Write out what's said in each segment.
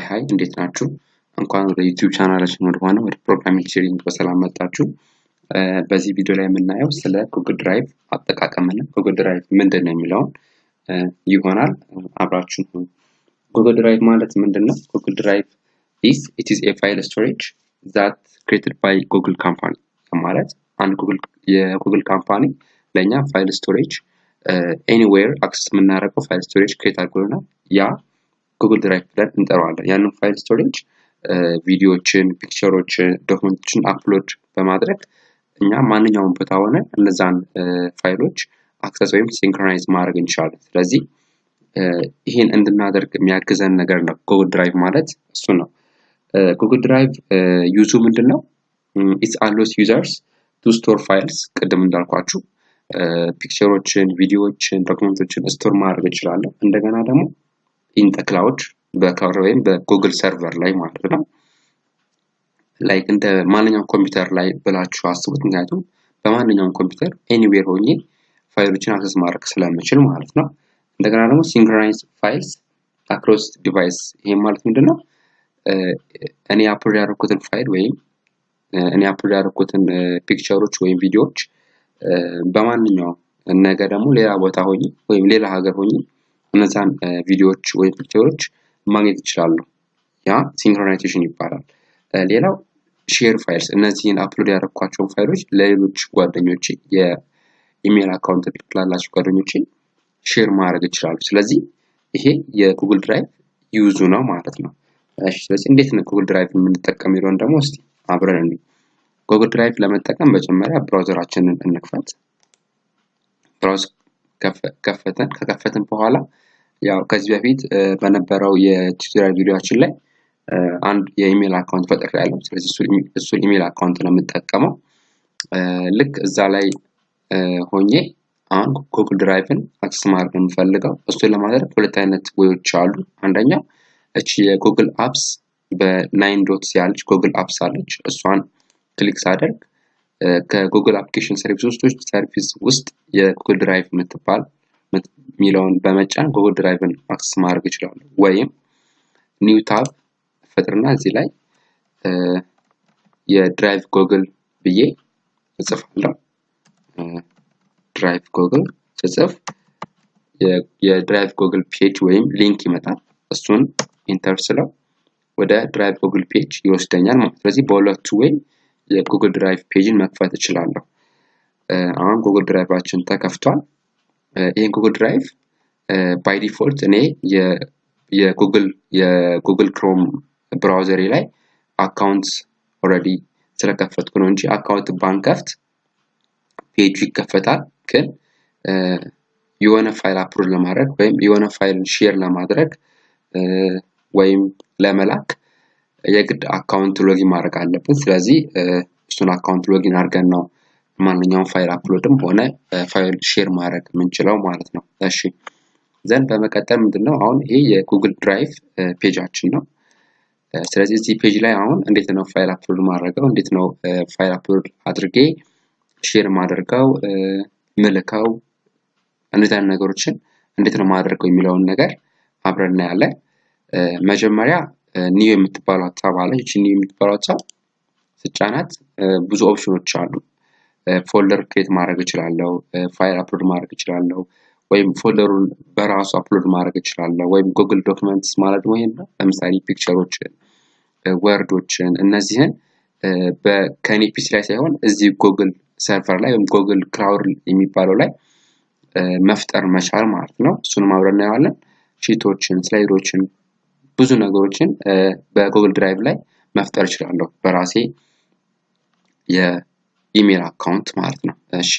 ሃይ እንዴት ናችሁ? እንኳን ወደ ዩቲዩብ ቻናላችን ወደ ፕሮግራሚንግ ሼሪንግ በሰላም መጣችሁ። በዚህ ቪዲዮ ላይ የምናየው ስለ ጉግል ድራይቭ አጠቃቀምና ጉግል ድራይቭ ምንድነው የሚለውን ይሆናል። አብራችሁን ሁኑ። ጉግል ድራይቭ ማለት ምንድነው? ጉግል ድራይቭ it is a file storage that created by Google company ማለት አንድ የጉግል ካምፓኒ ለኛ ፋይል ስቶሬጅ anywhere አክሰስ የምናደርገው ፋይል ስቶሬጅ ክሬት አድርጎልናል። ያ ጉግል ድራይቭ ብለን እንጠራዋለን። ያንን ፋይል ስቶሬጅ ቪዲዮዎችን፣ ፒክቸሮችን፣ ዶክመንቶችን አፕሎድ በማድረግ እኛ ማንኛውም ቦታ ሆነ እነዛን ፋይሎች አክሰስ ወይም ሲንክሮናይዝ ማድረግ እንችላለን። ስለዚህ ይሄን እንድናደርግ የሚያግዘን ነገር ነው ጉግል ድራይቭ ማለት እሱ ነው። ጉግል ድራይቭ ዩዙ ምንድነው? it allows users to store files ቅድም እንዳልኳችሁ ፒክቸሮችን፣ ቪዲዮዎችን፣ ዶክመንቶችን ስቶር ማድረግ ይችላል። እንደገና ደግሞ in the cloud በክላውድ ወይም በጉግል ሰርቨር ላይ ማለት ነው። ላይክ እንደ ማንኛውም ኮምፒውተር ላይ ብላችሁ አስቡት። ምክንያቱም በማንኛውም ኮምፒውተር anywhere ሆኜ ፋይሎችን አክሰስ ማድረግ ስለምችል ማለት ነው። እንደገና ደግሞ ሲንክሮናይዝ ፋይልስ across device ይሄ ማለት ምንድነው? እኔ አፕሎድ ያደረኩትን ፋይል ወይም እኔ አፕሎድ ያደረኩትን ፒክቸሮች ወይም ቪዲዮዎች በማንኛውም ነገር ደግሞ ሌላ ቦታ ሆኜ ወይም ሌላ ሀገር ሆኜ እነዛን ቪዲዮዎች ወይም ፒክቸሮች ማግኘት ይችላሉ። ያ ሲንክሮናይዜሽን ይባላል። ሌላው ሼር ፋይልስ እነዚህን አፕሎድ ያደረኳቸውን ፋይሎች ለሌሎች ጓደኞቼ የኢሜል አካውንት ላላቸው ጓደኞቼ ሼር ማድረግ ይችላሉ። ስለዚህ ይሄ የጉግል ድራይቭ ዩዙ ነው ማለት ነው። እሺ ስለዚህ እንዴት ነው ጉግል ድራይቭ የምንጠቀመው ይሆን ደግሞ እስቲ አብረን እንይ። ጉግል ድራይቭ ለመጠቀም መጀመሪያ ብራውዘራችንን እንክፈት። ብራውዝ ከከፈትን በኋላ ያው ከዚህ በፊት በነበረው የቱቶሪያል ቪዲዮአችን ላይ አንድ የኢሜል አካውንት ፈጥሬያለሁ። ስለዚህ እሱ ኢሜል አካውንት ነው የምጠቀመው። ልክ እዛ ላይ ሆኜ አሁን ጉግል ድራይቭን አክሰስ ማድረግ የምፈልገው እሱን ለማድረግ ሁለት አይነት ወዮች አሉ። አንደኛው እቺ የጉግል አፕስ በ9 ዶትስ ያለች ጉግል አፕስ አለች። እሷን ክሊክ ሳደርግ ከጉግል አፕሊኬሽን ሰርቪስ ውስጥ የጉግል ድራይቭ የምትባል ሚለውን በመጫን ጉግል ድራይቭን አክሰስ ማድረግ ይችላል። ወይም ኒው ታብ ፈጥርና እዚህ ላይ የድራይቭ ጉግል ብዬ እጽፋለሁ። ድራይቭ ጉግል ጽፍ የድራይቭ ጉግል ፔጅ ወይም ሊንክ ይመጣል። እሱን ኢንተር ስለው ወደ ድራይቭ ጉግል ፔጅ ይወስደኛል ማለት ነው። ስለዚህ በሁለቱ ወይ የጉግል ድራይቭ ፔጅን መክፈት እችላለሁ። አሁን ጉግል ድራይቫችን ተከፍቷል። ይሄን ጉግል ድራይቭ ባይ ዲፎልት እኔ የጉግል ክሮም ብራውዘሬ ላይ አካውንት ኦሬዲ ስለከፈትኩ ነው እንጂ አካውንት ባንከፍት ፔጁ ይከፈታል። ግን የሆነ ፋይል አፕሎድ ለማድረግ ወይም የሆነ ፋይል ሼር ለማድረግ ወይም ለመላክ የግድ አካውንት ሎጊን ማድረግ አለብን። ስለዚህ እሱን አካውንት ሎጊን አድርገን ነው ማንኛውም ፋይል አፕሎድም ሆነ ፋይል ሼር ማድረግ የምንችለው ማለት ነው። እሺ ዘን በመቀጠል ምንድነው አሁን ይሄ የጉግል ድራይቭ ፔጃችን ነው። ስለዚህ እዚህ ፔጅ ላይ አሁን እንዴት ነው ፋይል አፕሎድ ማድረገው፣ እንዴት ነው ፋይል አፕሎድ አድርጌ ሼር ማድረገው፣ ምልከው እነዚህ ነገሮችን እንዴት ነው ማድረገው የሚለውን ነገር አብረን እናያለን። መጀመሪያ ኒው የምትባለው ታብ አለች። እቺ ኒው የምትባለው ታብ ስጫናት ብዙ ኦፕሽኖች አሉ። ፎልደር ክሬት ማድረግ እችላለሁ፣ ፋይል አፕሎድ ማድረግ እችላለሁ፣ ወይም ፎልደሩን በራሱ አፕሎድ ማድረግ እችላለሁ፣ ወይም ጉግል ዶክመንትስ ማለት ነው። ይሄን ለምሳሌ ፒክቸሮችን፣ ወርዶችን እነዚህን በከኔ ፒሲ ላይ ሳይሆን እዚህ ጉግል ሰርቨር ላይ ወይም ጉግል ክላውድ የሚባለው ላይ መፍጠር መቻል ማለት ነው። እሱንም አብረን እናያለን። ሺቶችን፣ ስላይዶችን ብዙ ነገሮችን በጉግል ድራይቭ ላይ መፍጠር እችላለሁ በራሴ የኢሜል አካውንት ማለት ነው። እሺ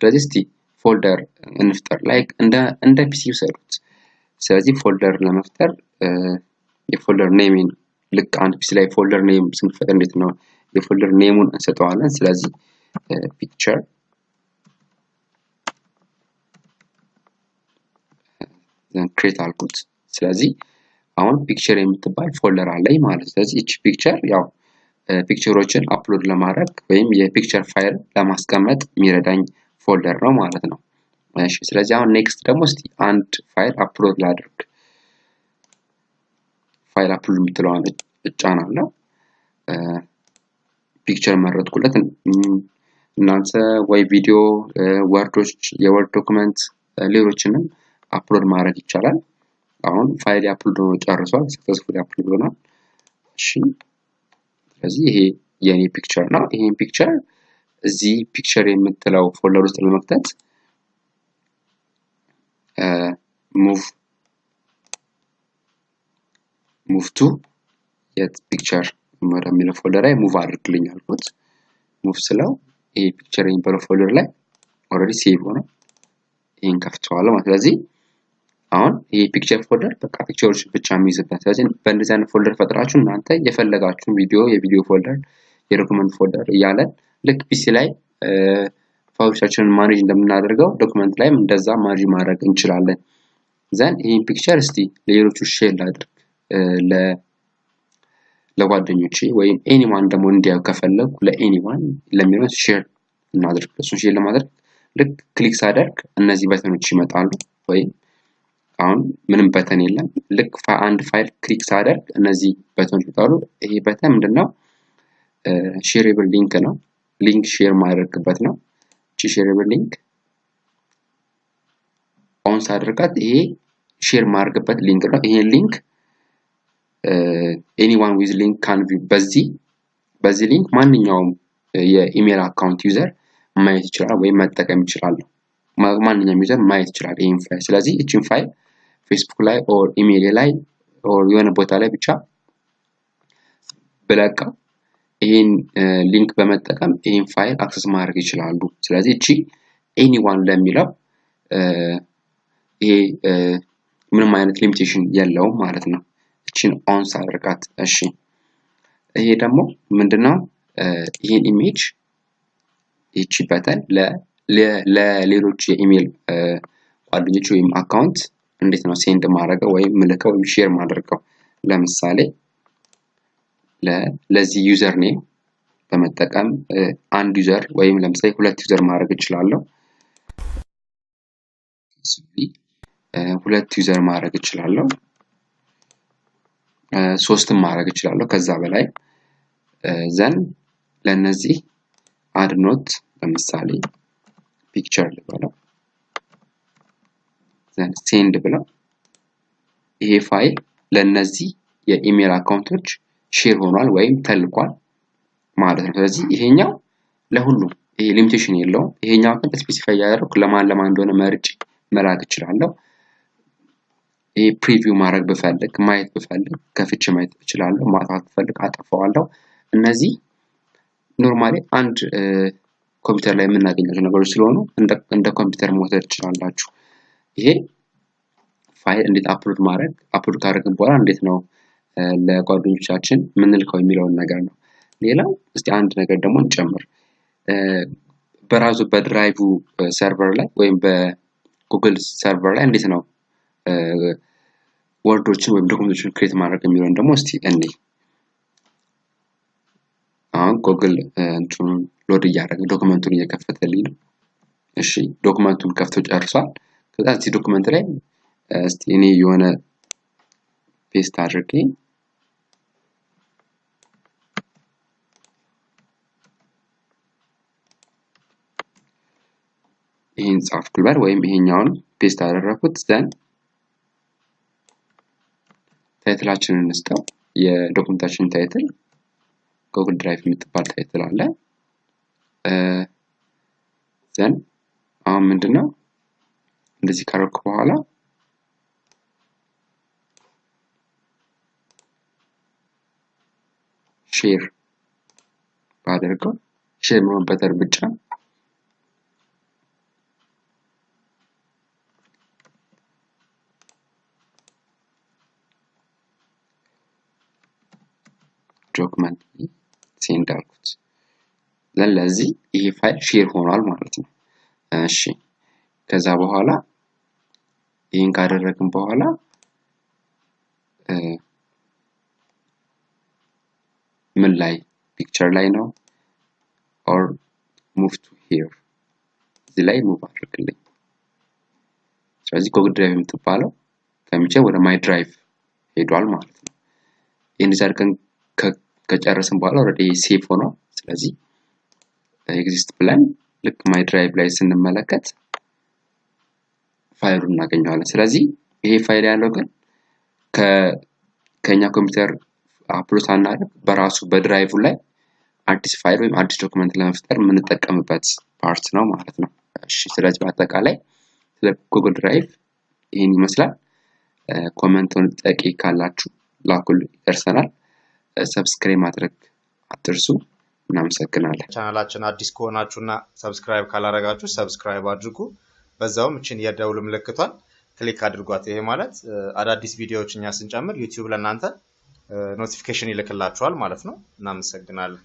ስለዚህ እስቲ ፎልደር እንፍጠር። ላይክ እንደ ፒሲ ውሰዱት። ስለዚህ ፎልደር ለመፍጠር የፎልደር ኔምን ልክ አንድ ፒሲ ላይ ፎልደር ኔም ስንፈጥር እንዴት ነው የፎልደር ኔሙን እንሰጠዋለን። ስለዚህ ፒክቸር ዘን ክሬት አልኩት። ስለዚህ አሁን ፒክቸር የምትባል ፎልደር አለኝ ማለት ነው። ስለዚህ እቺ ፒክቸር ያው ፒክቸሮችን አፕሎድ ለማድረግ ወይም የፒክቸር ፋይል ለማስቀመጥ የሚረዳኝ ፎልደር ነው ማለት ነው። እሺ ስለዚህ አሁን ኔክስት ደግሞ እስቲ አንድ ፋይል አፕሎድ ላድርግ። ፋይል አፕሎድ የምትለዋን እጫናለሁ። ፒክቸር መረጥኩለት። እናንተ ወይ ቪዲዮ፣ ወርዶች፣ የወርድ ዶክመንት ሌሎችንም አፕሎድ ማድረግ ይቻላል። አሁን ፋይል አፕሎድ ሆኖ ጨርሷል። ሰክሰስፉሊ አፕሎድ ሆኗል። እሺ ስለዚህ ይሄ የኔ ፒክቸር ነው። ይሄን ፒክቸር እዚህ ፒክቸር የምትለው ፎልደር ውስጥ ለመክተት ሙቭ ቱ የት ፒክቸር ወደሚለው ፎልደር ላይ ሙቭ አድርግልኝ አልኩት። ሙቭ ስለው ይሄ ፒክቸር የሚባለው ፎልደር ላይ ኦልሬዲ ሴቭ ሆነ። ይሄን ከፍተዋለሁ ማለት። ስለዚህ አሁን ይሄ ፒክቸር ፎልደር በቃ ፒክቸሮች ብቻ የሚይዝበት። ስለዚህ በእንደዚህ አይነት ፎልደር ፈጥራችሁ እናንተ የፈለጋችሁን የቪዲዮ ፎልደር፣ የዶክመንት ፎልደር እያለ ልክ ፒሲ ላይ ፋይሎቻችንን ማኔጅ እንደምናደርገው ዶክመንት ላይም እንደዛ ማኔጅ ማድረግ እንችላለን። ዘን ይሄን ፒክቸር እስቲ ለሌሎቹ ሼር ላድርግ ለጓደኞቼ ወይም ኤኒዋን ደግሞ እንዲያው ከፈለኩ ለኤኒዋን ለሚሆን ሼር እናድርግ። እሱን ሼር ለማድረግ ልክ ክሊክ ሳደርግ እነዚህ በተኖች ይመጣሉ። ወይም አሁን ምንም በተን የለም። ልክ አንድ ፋይል ክሊክ ሳደርግ እነዚህ በተኖች ይመጣሉ። ይሄ በተን ምንድነው? ሼሬብል ሊንክ ነው። ሊንክ ሼር ማድረግበት ነው። እቺ ሼሬብል ሊንክ ኦን ሳደርጋት ይሄ ሼር ማድረግበት ሊንክ ነው። ይሄ ሊንክ anyone with link can view በዚህ ሊንክ ማንኛውም የኢሜል አካውንት ዩዘር ማየት ይችላል ወይም መጠቀም ይችላል። ማንኛውም ዩዘር ማየት ይችላል ይሄን ፋይል። ስለዚህ እቺን ፋይል ፌስቡክ ላይ ኦር ኢሜል ላይ ኦር የሆነ ቦታ ላይ ብቻ ብለቀው ይሄን ሊንክ በመጠቀም ይሄን ፋይል አክሰስ ማድረግ ይችላሉ። ስለዚህ እቺ anyone ለሚለው ይሄ ምንም አይነት ሊሚቴሽን የለውም ማለት ነው። እቺን ኦን ሳደርጋት እሺ ይሄ ደግሞ ምንድነው? ይሄን ኢሜጅ እቺ በተን ለሌሎች የኢሜል ጓደኞች ወይም አካውንት እንዴት ነው ሴንድ ማድረገው ወይም ምልከው ወይም ሼር ማድረገው? ለምሳሌ ለዚህ ዩዘር ኔም በመጠቀም አንድ ዩዘር ወይም ለምሳሌ ሁለት ዩዘር ማድረግ እችላለሁ። ሁለት ዩዘር ማድረግ እችላለሁ። ሶስትም ማድረግ እችላለሁ ከዛ በላይ ዘን ለነዚህ አድ ኖት ለምሳሌ ፒክቸር ልበለው ዘን ሴንድ ብለው ይሄ ፋይል ለነዚህ የኢሜል አካውንቶች ሼር ሆኗል ወይም ተልቋል ማለት ነው። ስለዚህ ይሄኛው ለሁሉም ይሄ ሊሚቴሽን የለውም። ይሄኛው ግን ስፔሲፋይ ያደረኩ ለማን እንደሆነ መርጬ መላክ እችላለሁ። ይሄ ፕሪቪው ማድረግ ብፈልግ ማየት ብፈልግ ከፍቼ ማየት እችላለሁ። ማጥፋት ብፈልግ አጠፋዋለሁ። እነዚህ ኖርማሊ አንድ ኮምፒውተር ላይ የምናገኛቸው ነገሮች ስለሆኑ እንደ ኮምፒውተር መውሰድ ትችላላችሁ። ይሄ ፋይል እንዴት አፕሎድ ካደረግን በኋላ እንዴት ነው ለጓደኞቻችን ምንልከው የሚለውን ነገር ነው። ሌላው እስቲ አንድ ነገር ደግሞ እንጨምር። በራሱ በድራይቭ ሰርቨር ላይ ወይም በጉግል ሰርቨር ላይ እንዴት ነው ወርዶችን ወይም ዶክመንቶችን ክሬት ማድረግ የሚለውን ደግሞ እስቲ እንይ። አሁን ጉግል እንትን ሎድ እያደረገ ዶክመንቱን እየከፈተልኝ ነው። እሺ ዶክመንቱን ከፍቶ ጨርሷል። ከዛ እዚህ ዶክመንት ላይ እስቲ እኔ የሆነ ፔስት አድርጌ ይሄን ጻፍኩ ልበል ወይም ይሄኛውን ፔስት አደረኩት። ዘን ታይትላችንን እንስጠው። የዶክመንታችን ታይትል ጉግል ድራይቭ የምትባል ታይትል አለ። ዘን አሁን ምንድነው እንደዚህ ካረኩ በኋላ ሼር ባደርገው ሼር በተር ብቻ ዶክመንት ሴንድ አልኩት። ለዚህ ይሄ ፋይል ሼር ሆኗል ማለት ነው። እሺ ከዛ በኋላ ይሄን ካደረግን በኋላ ምን ላይ ፒክቸር ላይ ነው ኦር ሙቭ ቱ ሂር እዚህ ላይ ሙቭ አድርግልኝ። ስለዚህ ጉግል ድራይቭ የምትባለው ከሚቼ ወደ ማይ ድራይቭ ሄዷል ማለት ነው። ይሄን አድርገን ከጨረስን በኋላ ኦሬዲ ሴቭ ሆኗል። ስለዚህ ኤግዚስት ብለን ልክ ማይ ድራይቭ ላይ ስንመለከት ፋይሉን እናገኘዋለን። ስለዚህ ይሄ ፋይል ያለው ግን ከኛ ኮምፒውተር አፕሎድ ሳናደርግ በራሱ በድራይቭ ላይ አዲስ ፋይል ወይም አዲስ ዶክመንት ለመፍጠር የምንጠቀምበት ፓርት ነው ማለት ነው። እሺ ስለዚህ በአጠቃላይ ስለ ጉግል ድራይቭ ይሄን ይመስላል። ኮሜንቱን ጠቂ ካላችሁ ላኩልኝ፣ ይደርሰናል። ሰብስክራይብ ማድረግ አትርሱ። እናመሰግናለን። ቻናላችን አዲስ ከሆናችሁና ሰብስክራይብ ካላረጋችሁ ሰብስክራይብ አድርጉ። በዛውም እቺን የደውል ምልክቷን ክሊክ አድርጓት። ይሄ ማለት አዳዲስ ቪዲዮዎችን ስንጨምር ዩቲዩብ ለእናንተ ኖቲፊኬሽን ይልክላችኋል ማለት ነው። እናመሰግናለን።